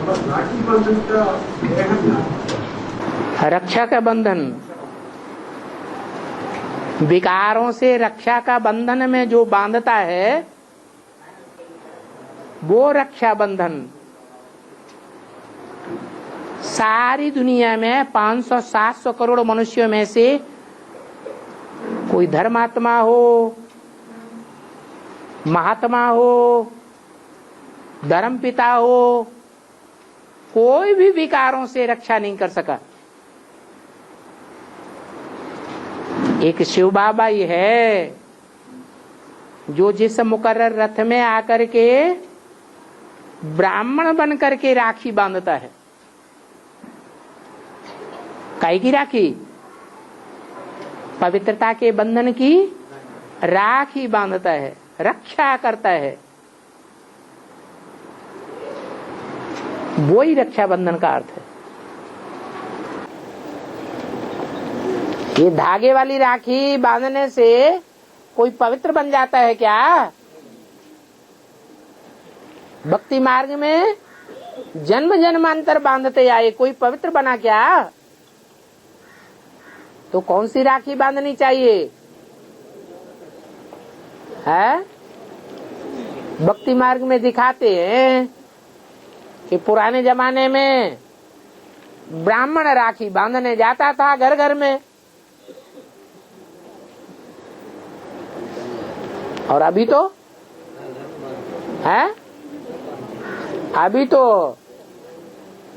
राखी बंधन का रक्षा का बंधन, विकारों से रक्षा का बंधन में जो बांधता है वो रक्षा बंधन। सारी दुनिया में 500-700 करोड़ मनुष्यों में से कोई धर्मात्मा हो, महात्मा हो, धर्मपिता हो, कोई भी विकारों से रक्षा नहीं कर सका। एक शिव बाबा ही है जो जिस मुकर्रर रथ में आकर के ब्राह्मण बन करके राखी बांधता है। काहे की राखी? पवित्रता के बंधन की राखी बांधता है, रक्षा करता है। वो ही रक्षा बंधन का अर्थ है। ये धागे वाली राखी बांधने से कोई पवित्र बन जाता है क्या? भक्ति मार्ग में जन्म जन्मांतर बांधते आए, कोई पवित्र बना क्या? तो कौन सी राखी बांधनी चाहिए है? भक्ति मार्ग में दिखाते हैं कि पुराने जमाने में ब्राह्मण राखी बांधने जाता था घर घर में, और अभी तो है, अभी तो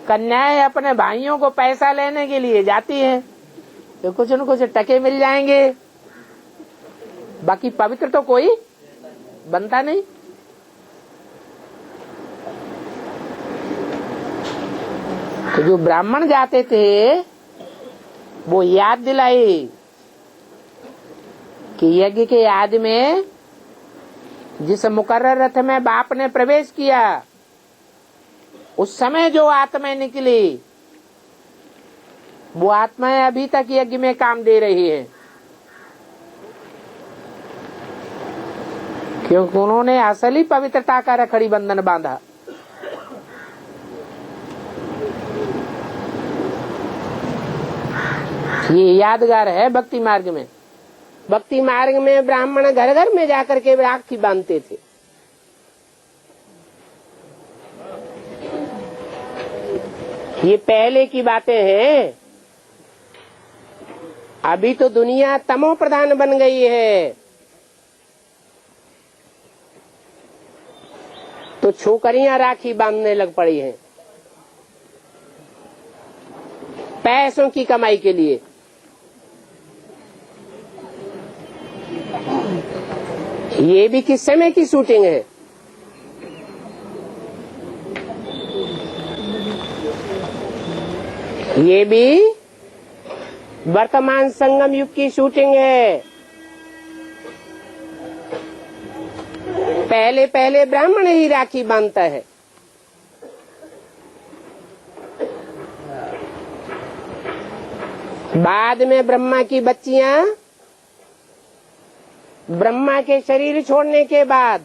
कन्याएं अपने भाइयों को पैसा लेने के लिए जाती हैं तो कुछ न कुछ टके मिल जाएंगे, बाकी पवित्र तो कोई बनता नहीं। तो जो ब्राह्मण जाते थे वो याद दिलाई कि यज्ञ के याद में जिस मुकर्रर रथ में बाप ने प्रवेश किया उस समय जो आत्माएं निकली वो आत्माएं अभी तक यज्ञ में काम दे रही है, क्योंकि उन्होंने असली पवित्रता का रखड़ी बंधन बांधा। ये यादगार है भक्ति मार्ग में। भक्ति मार्ग में ब्राह्मण घर घर में जाकर के राखी बांधते थे। ये पहले की बातें हैं। अभी तो दुनिया तमो प्रधान बन गई है, तो छोकरियां राखी बांधने लग पड़ी हैं पैसों की कमाई के लिए। ये भी किस समय की शूटिंग है? ये भी वर्तमान संगम युग की शूटिंग है। पहले पहले ब्राह्मण ही राखी बांधता है, बाद में ब्रह्मा की बच्चियां ब्रह्मा के शरीर छोड़ने के बाद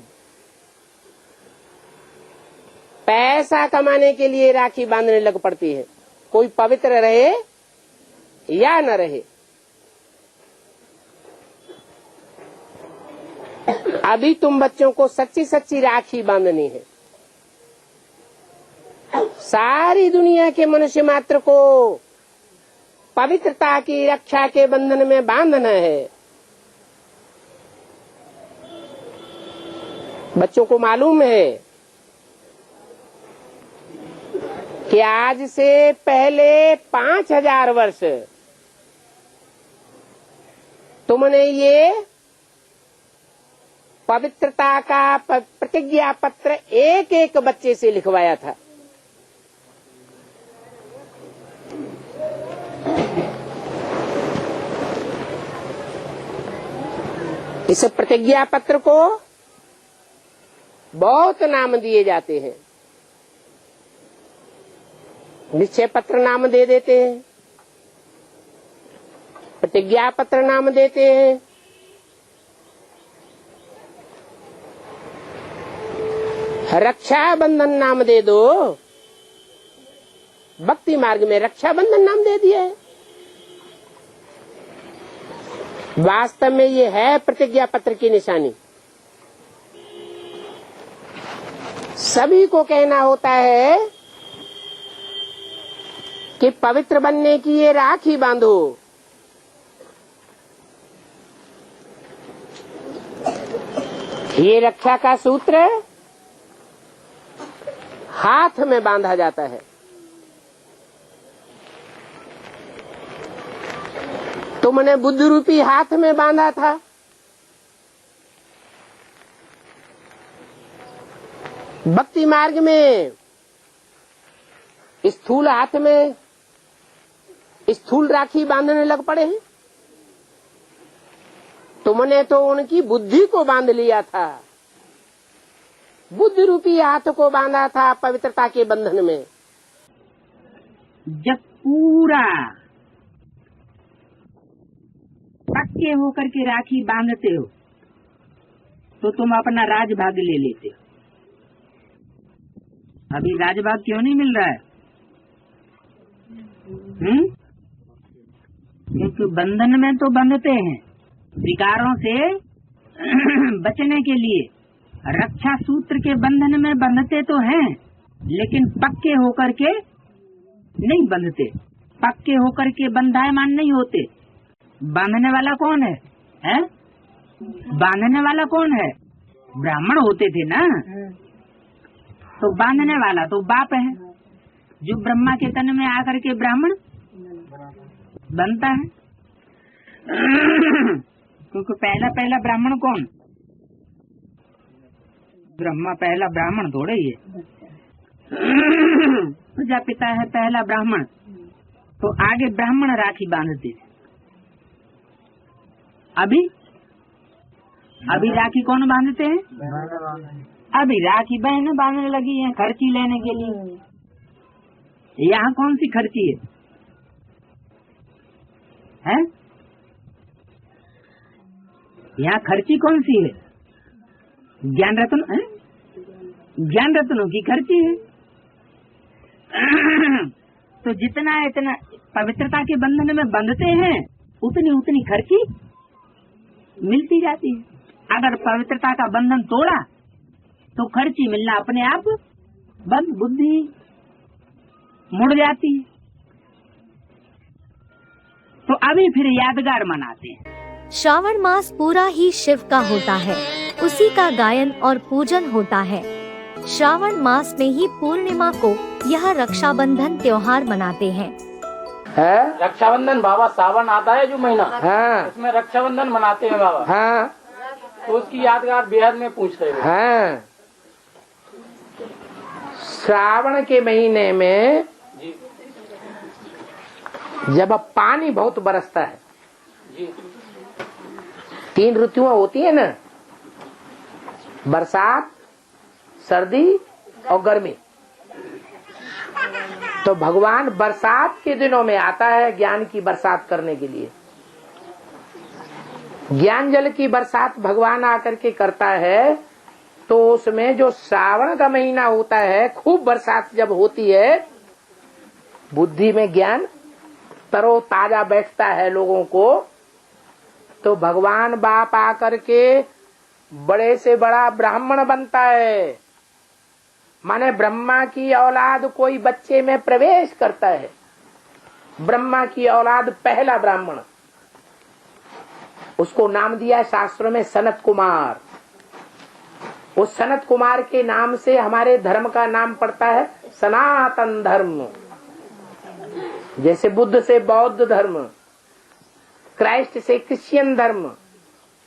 पैसा कमाने के लिए राखी बांधने लग पड़ती है, कोई पवित्र रहे या न रहे। अभी तुम बच्चों को सच्ची सच्ची राखी बांधनी है। सारी दुनिया के मनुष्य मात्र को पवित्रता की रक्षा के बंधन में बांधना है। बच्चों को मालूम है कि आज से पहले 5000 वर्ष तुमने ये पवित्रता का प्रतिज्ञा पत्र एक एक बच्चे से लिखवाया था। इस प्रतिज्ञा पत्र को बहुत नाम दिए जाते हैं। निश्चय पत्र नाम दे देते हैं, प्रतिज्ञा पत्र नाम देते हैं, रक्षा बंधन नाम दे दो, भक्ति मार्ग में रक्षाबंधन नाम दे दिया है। वास्तव में ये है प्रतिज्ञा पत्र की निशानी। सभी को कहना होता है कि पवित्र बनने की ये राखी बांधो। ये रक्षा का सूत्र हाथ में बांधा जाता है। तुमने बुद्ध रूपी हाथ में बांधा था, भक्ति मार्ग में स्थूल हाथ में स्थूल राखी बांधने लग पड़े हैं। तुमने तो उनकी बुद्धि को बांध लिया था, बुद्ध रूपी हाथ को बांधा था पवित्रता के बंधन में। जब पूरा पक्के होकर के राखी बांधते हो तो तुम अपना राजभाग ले लेते हो। अभी राजभाग क्यों नहीं मिल रहा है? क्योंकि बंधन में तो बंधते हैं, विकारों से बचने के लिए रक्षा सूत्र के बंधन में बंधते तो हैं, लेकिन पक्के होकर के नहीं बंधते। पक्के होकर के बंधायमान नहीं होते। बांधने वाला कौन है, हैं? बांधने वाला कौन है? ब्राह्मण होते थे ना, तो बांधने वाला तो बाप है, जो ब्रह्मा के तन में आकर के ब्राह्मण बनता है। क्योंकि पहला ब्राह्मण कौन? ब्रह्मा पहला ब्राह्मण थोड़े ही है। प्रजापिता है पहला ब्राह्मण, तो आगे ब्राह्मण राखी बांधते थे। अभी राखी कौन बांधते हैं? अभी राखी बहन बांधने लगी है खर्ची लेने के लिए। यहाँ कौन सी खर्ची है? यहाँ खर्ची कौन सी है? ज्ञान रत्न है? ज्ञान रत्नों की खर्ची है। तो जितना इतना पवित्रता के बंधन में बंधते हैं, उतनी उतनी खर्ची मिलती जाती है। अगर पवित्रता का बंधन तोड़ा तो खर्ची मिलना अपने आप बंद, बुद्धि मुड़ जाती है। तो अभी फिर यादगार मनाते हैं। श्रावण मास पूरा ही शिव का होता है, उसी का गायन और पूजन होता है। श्रावण मास में ही पूर्णिमा को यह रक्षाबंधन त्योहार मनाते हैं। रक्षाबंधन बाबा सावन आता है जो महीना, हाँ, उसमें रक्षाबंधन मनाते हैं बाबा। हाँ, तो उसकी यादगार बेहद में पूछ रहे हैं। हाँ। श्रावण के महीने में जी जब अब पानी बहुत बरसता है, जी 3 ऋतुएं होती है ना, बरसात, सर्दी और गर्मी। तो भगवान बरसात के दिनों में आता है ज्ञान की बरसात करने के लिए। ज्ञान जल की बरसात भगवान आकर के करता है। तो उसमें जो श्रावण का महीना होता है, खूब बरसात जब होती है, बुद्धि में ज्ञान तरो ताजा बैठता है लोगों को। तो भगवान बाप आकर के बड़े से बड़ा ब्राह्मण बनता है। माने ब्रह्मा की औलाद कोई बच्चे में प्रवेश करता है। ब्रह्मा की औलाद पहला ब्राह्मण, उसको नाम दिया शास्त्रों में सनत कुमार। उस सनत कुमार के नाम से हमारे धर्म का नाम पड़ता है सनातन धर्म। जैसे बुद्ध से बौद्ध धर्म, क्राइस्ट से क्रिश्चियन धर्म,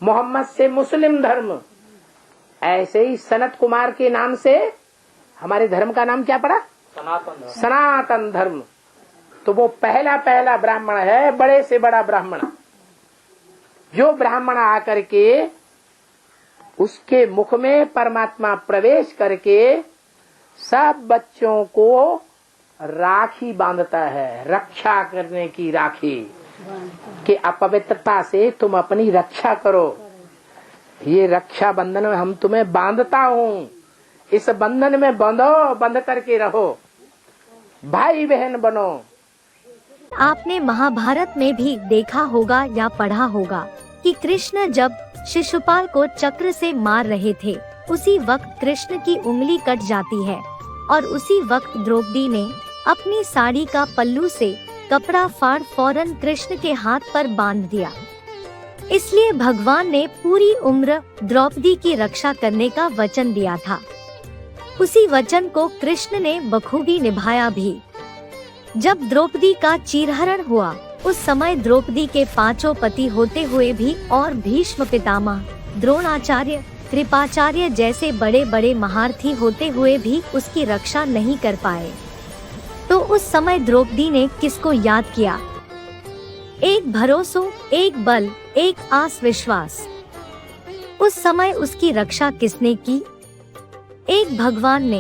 मोहम्मद से मुस्लिम धर्म, ऐसे ही सनत कुमार के नाम से हमारे धर्म का नाम क्या पड़ा? सनातन धर्म। तो वो पहला ब्राह्मण है, बड़े से बड़ा ब्राह्मण। जो ब्राह्मण आकर के उसके मुख में परमात्मा प्रवेश करके सब बच्चों को राखी बांधता है, रक्षा करने की राखी, कि अपवित्रता से तुम अपनी रक्षा करो। ये रक्षा बंधन में हम तुम्हें बांधता हूँ, इस बंधन में बंधो, बंध करके रहो। भाई बहन बनो। आपने महाभारत में भी देखा होगा या पढ़ा होगा कि कृष्ण जब शिशुपाल को चक्र से मार रहे थे, उसी वक्त कृष्ण की उंगली कट जाती है और उसी वक्त द्रौपदी ने अपनी साड़ी का पल्लू से कपड़ा फाड़ फौरन कृष्ण के हाथ पर बांध दिया। इसलिए भगवान ने पूरी उम्र द्रौपदी की रक्षा करने का वचन दिया था। उसी वचन को कृष्ण ने बखूबी निभाया भी। जब द्रौपदी का चीरहरण हुआ, उस समय द्रौपदी के 5 पति होते हुए भी और भीष्म पितामह, द्रोणाचार्य, कृपाचार्य जैसे बड़े बड़े महारथी होते हुए भी उसकी रक्षा नहीं कर पाए। तो उस समय द्रौपदी ने किसको याद किया? एक भरोसो, एक बल, एक आस विश्वास। उस समय उसकी रक्षा किसने की? एक भगवान ने।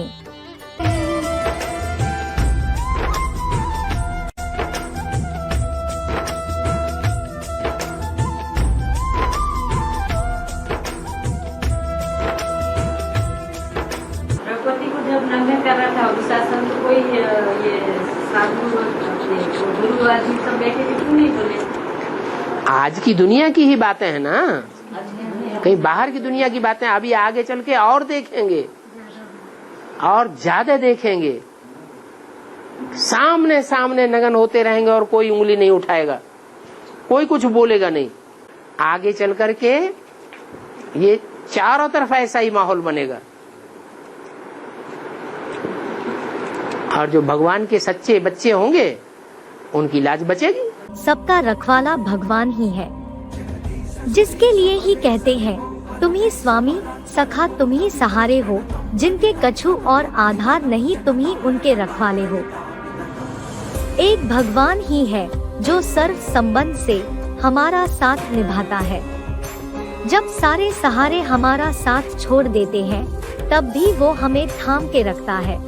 द्रौपदी को जब नंगे कर रहा था दुशासन, तो कोई ये साधु गुरु आदमी सब बैठे थे, क्यों नहीं बोले? आज की दुनिया की ही बातें हैं ना, कहीं बाहर की दुनिया की बातें अभी आगे चल के और देखेंगे और ज्यादा देखेंगे। सामने सामने नगन होते रहेंगे और कोई उंगली नहीं उठाएगा, कोई कुछ बोलेगा नहीं। आगे चल करके ये चारों तरफ ऐसा ही माहौल बनेगा। और जो भगवान के सच्चे बच्चे होंगे उनकी लाज बचेगी। सबका रखवाला भगवान ही है, जिसके लिए ही कहते हैं तुम ही स्वामी सखा, तुम ही सहारे हो, जिनके कछु और आधार नहीं, तुम ही उनके रखवाले हो। एक भगवान ही है जो सर्व संबंध से हमारा साथ निभाता है। जब सारे सहारे हमारा साथ छोड़ देते हैं, तब भी वो हमें थाम के रखता है।